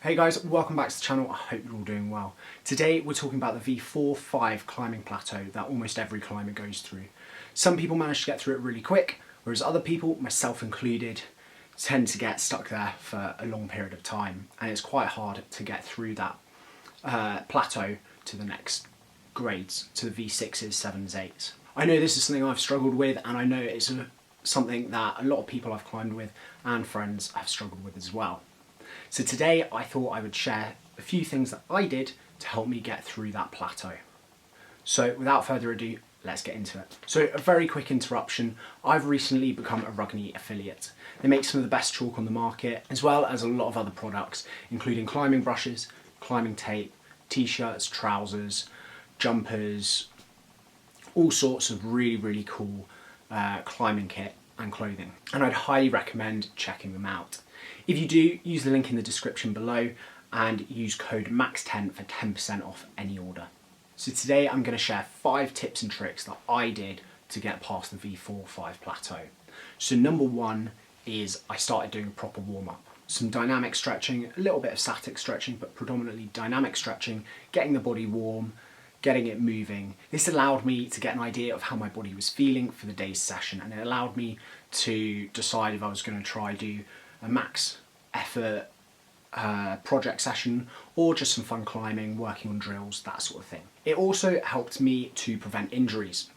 Hey guys, welcome back to the channel. I hope you're all doing well. Today we're talking about the V4-5 climbing plateau that almost every climber goes through. Some people manage to get through it really quick, whereas other people, myself included, tend to get stuck there for a long period of time, and it's quite hard to get through that plateau to the next grades, to the V6s, 7s, 8s. I know this is something I've struggled with, and I know it's something that a lot of people I've climbed with and friends have struggled with as well. So today I thought I would share a few things that I did to help me get through that plateau. So without further ado, let's get into it. So a very quick interruption. I've recently become a Rugby affiliate. They make some of the best chalk on the market, as well as a lot of other products, including climbing brushes, climbing tape, t-shirts, trousers, jumpers, all sorts of really cool climbing kit and clothing. And I'd highly recommend checking them out. If you do, use the link in the description below and use code MAX10 for 10% off any order. So today I'm going to share 5 tips and tricks that I did to get past the V4-5 plateau. So number 1 is I started doing a proper warm-up. Some dynamic stretching, a little bit of static stretching, but predominantly dynamic stretching, getting the body warm, getting it moving. This allowed me to get an idea of how my body was feeling for the day's session, and it allowed me to decide if I was going to try do a max effort project session or just some fun climbing, working on drills, that sort of thing. It also helped me to prevent injuries.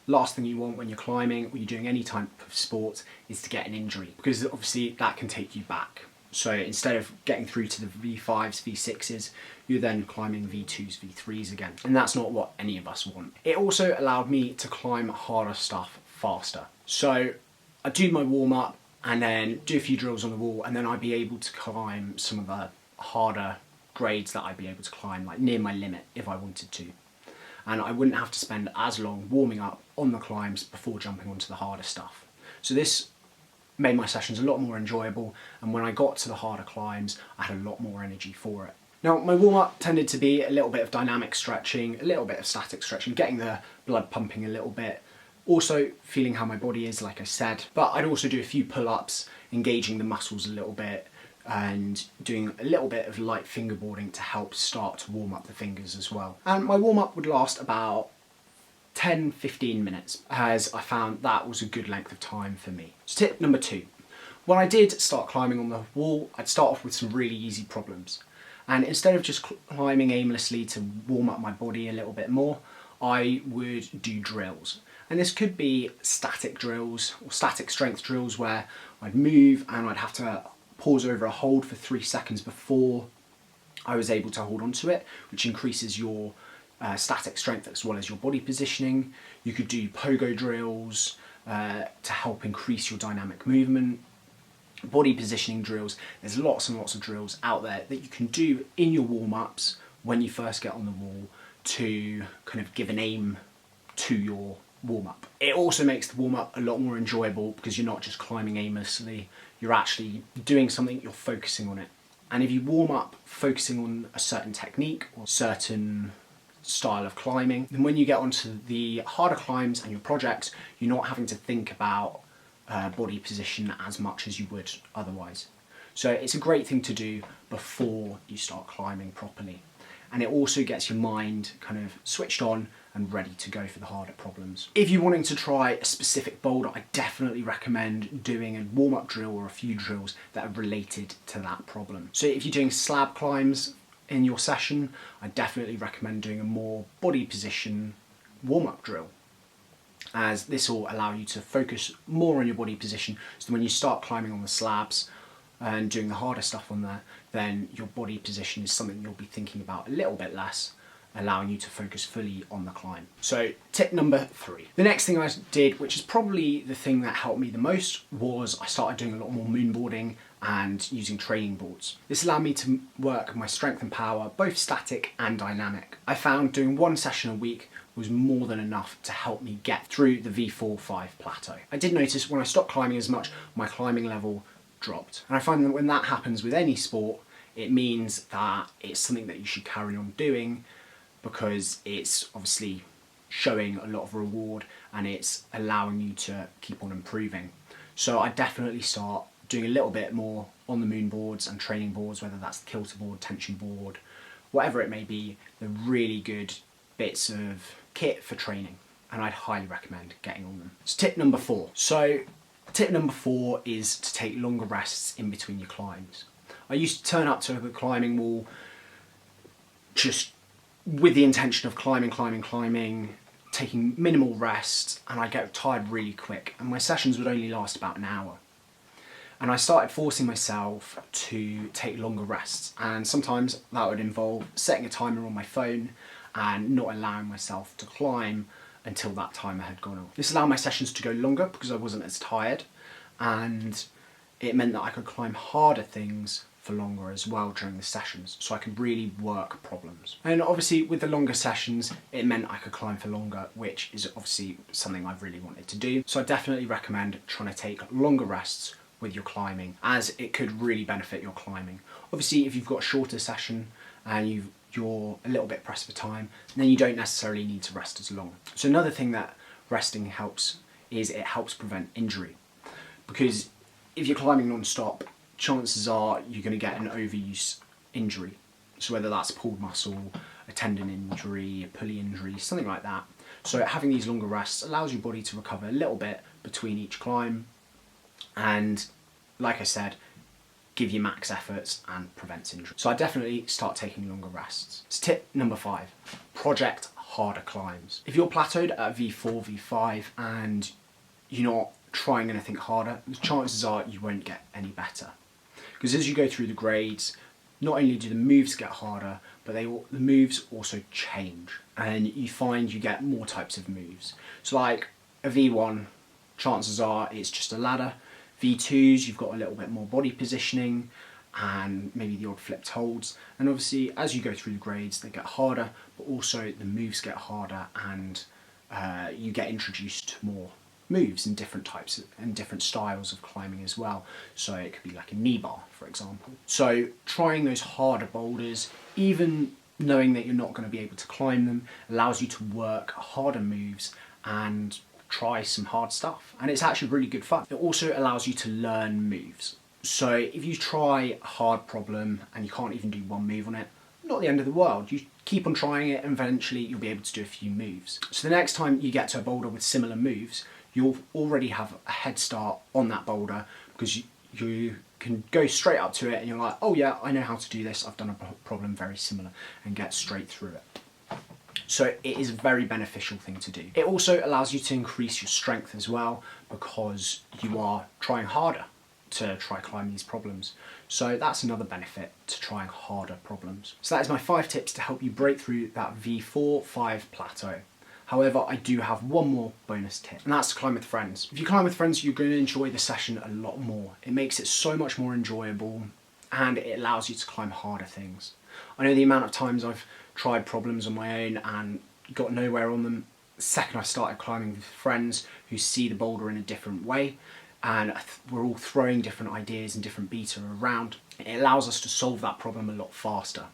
Last thing you want when you're climbing or you're doing any type of sport is to get an injury, because obviously that can take you back. So instead of getting through to the V5s, V6s, you're then climbing V2s, V3s again. And that's not what any of us want. It also allowed me to climb harder stuff faster. So I do my warm up and then do a few drills on the wall, and then I'd be able to climb some of the harder grades that I'd be able to climb, like near my limit if I wanted to. And I wouldn't have to spend as long warming up on the climbs before jumping onto the harder stuff. So this made my sessions a lot more enjoyable, and when I got to the harder climbs, I had a lot more energy for it. Now, my warm-up tended to be a little bit of dynamic stretching, a little bit of static stretching, getting the blood pumping a little bit, also feeling how my body is, like I said, but I'd also do a few pull-ups, engaging the muscles a little bit, and doing a little bit of light fingerboarding to help start to warm up the fingers as well. And my warm-up would last about 10-15 minutes, as I found that was a good length of time for me. So tip number 2. When I did start climbing on the wall, I'd start off with some really easy problems. And instead of just climbing aimlessly to warm up my body a little bit more, I would do drills. And this could be static drills or static strength drills where I'd move and I'd have to pause over a hold for 3 seconds before I was able to hold onto it, which increases your static strength as well as your body positioning. You could do pogo drills to help increase your dynamic movement. Body positioning drills. There's lots and lots of drills out there that you can do in your warm-ups when you first get on the wall to kind of give an aim to your warm-up. It also makes the warm-up a lot more enjoyable because you're not just climbing aimlessly, you're actually doing something, you're focusing on it. And if you warm up focusing on a certain technique or certain style of climbing, then when you get onto the harder climbs and your projects, you're not having to think about body position as much as you would otherwise. So it's a great thing to do before you start climbing properly. And it also gets your mind kind of switched on and ready to go for the harder problems. If you're wanting to try a specific boulder, I definitely recommend doing a warm-up drill or a few drills that are related to that problem. So if you're doing slab climbs in your session, I definitely recommend doing a more body position warm-up drill, as this will allow you to focus more on your body position, so that when you start climbing on the slabs and doing the harder stuff on there, then your body position is something you'll be thinking about a little bit less, allowing you to focus fully on the climb. So tip number 3. The next thing I did, which is probably the thing that helped me the most, was I started doing a lot more moonboarding and using training boards. This allowed me to work my strength and power, both static and dynamic. I found doing 1 session a week was more than enough to help me get through the V4-5 plateau. I did notice when I stopped climbing as much, my climbing level dropped. And I find that when that happens with any sport, it means that it's something that you should carry on doing, because it's obviously showing a lot of reward and it's allowing you to keep on improving. So I definitely start doing a little bit more on the moon boards and training boards, whether that's the kilter board, tension board, whatever it may be, they're really good bits of kit for training, and I'd highly recommend getting on them. So tip number 4. So tip number 4 is to take longer rests in between your climbs. I used to turn up to the climbing wall just with the intention of climbing, taking minimal rest, and I'd get tired really quick, and my sessions would only last about an hour. And I started forcing myself to take longer rests, and sometimes that would involve setting a timer on my phone and not allowing myself to climb until that timer had gone off. This allowed my sessions to go longer because I wasn't as tired, and it meant that I could climb harder things for longer as well during the sessions, so I could really work problems. And obviously with the longer sessions, it meant I could climb for longer, which is obviously something I've really wanted to do. So I definitely recommend trying to take longer rests with your climbing, as it could really benefit your climbing. Obviously if you've got a shorter session and you're a little bit pressed for time, then you don't necessarily need to rest as long. So another thing that resting helps is it helps prevent injury, because if you're climbing non-stop, chances are you're going to get an overuse injury. So whether that's pulled muscle, a tendon injury, a pulley injury, something like that. So having these longer rests allows your body to recover a little bit between each climb, and like I said, give you max efforts and prevents injury. So I definitely start taking longer rests. So tip number 5, project harder climbs. If you're plateaued at V4, V5 and you're not trying anything harder, the chances are you won't get any better. Because as you go through the grades, not only do the moves get harder, but the moves also change, and you find you get more types of moves. So like a V1, chances are it's just a ladder. V2s, you've got a little bit more body positioning and maybe the odd flipped holds. And obviously as you go through the grades, they get harder, but also the moves get harder, and you get introduced to more moves and different types and different styles of climbing as well. So it could be like a knee bar, for example. So trying those harder boulders, even knowing that you're not going to be able to climb them, allows you to work harder moves and try some hard stuff. And it's actually really good fun. It also allows you to learn moves. So if you try a hard problem and you can't even do one move on it, not the end of the world. You keep on trying it and eventually you'll be able to do a few moves. So the next time you get to a boulder with similar moves, you'll already have a head start on that boulder, because you can go straight up to it and you're like, oh yeah, I know how to do this, I've done a problem very similar, and get straight through it. So it is a very beneficial thing to do. It also allows you to increase your strength as well, because you are trying harder to try climb these problems. So that's another benefit to trying harder problems. So that is my 5 tips to help you break through that V4-5 plateau. However, I do have one more bonus tip, and that's to climb with friends. If you climb with friends, you're going to enjoy the session a lot more. It makes it so much more enjoyable, and it allows you to climb harder things. I know the amount of times I've tried problems on my own and got nowhere on them. The second I started climbing with friends who see the boulder in a different way, and we're all throwing different ideas and different beta around, it allows us to solve that problem a lot faster.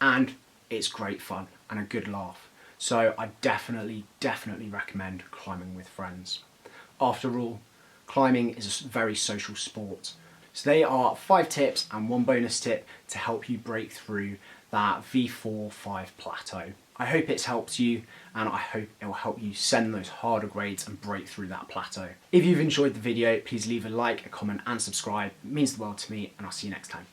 And it's great fun and a good laugh. So I definitely recommend climbing with friends. After all, climbing is a very social sport. So they are 5 tips and 1 bonus tip to help you break through that V4-5 plateau. I hope it's helped you, and I hope it will help you send those harder grades and break through that plateau. If you've enjoyed the video, please leave a like, a comment and subscribe. It means the world to me, and I'll see you next time.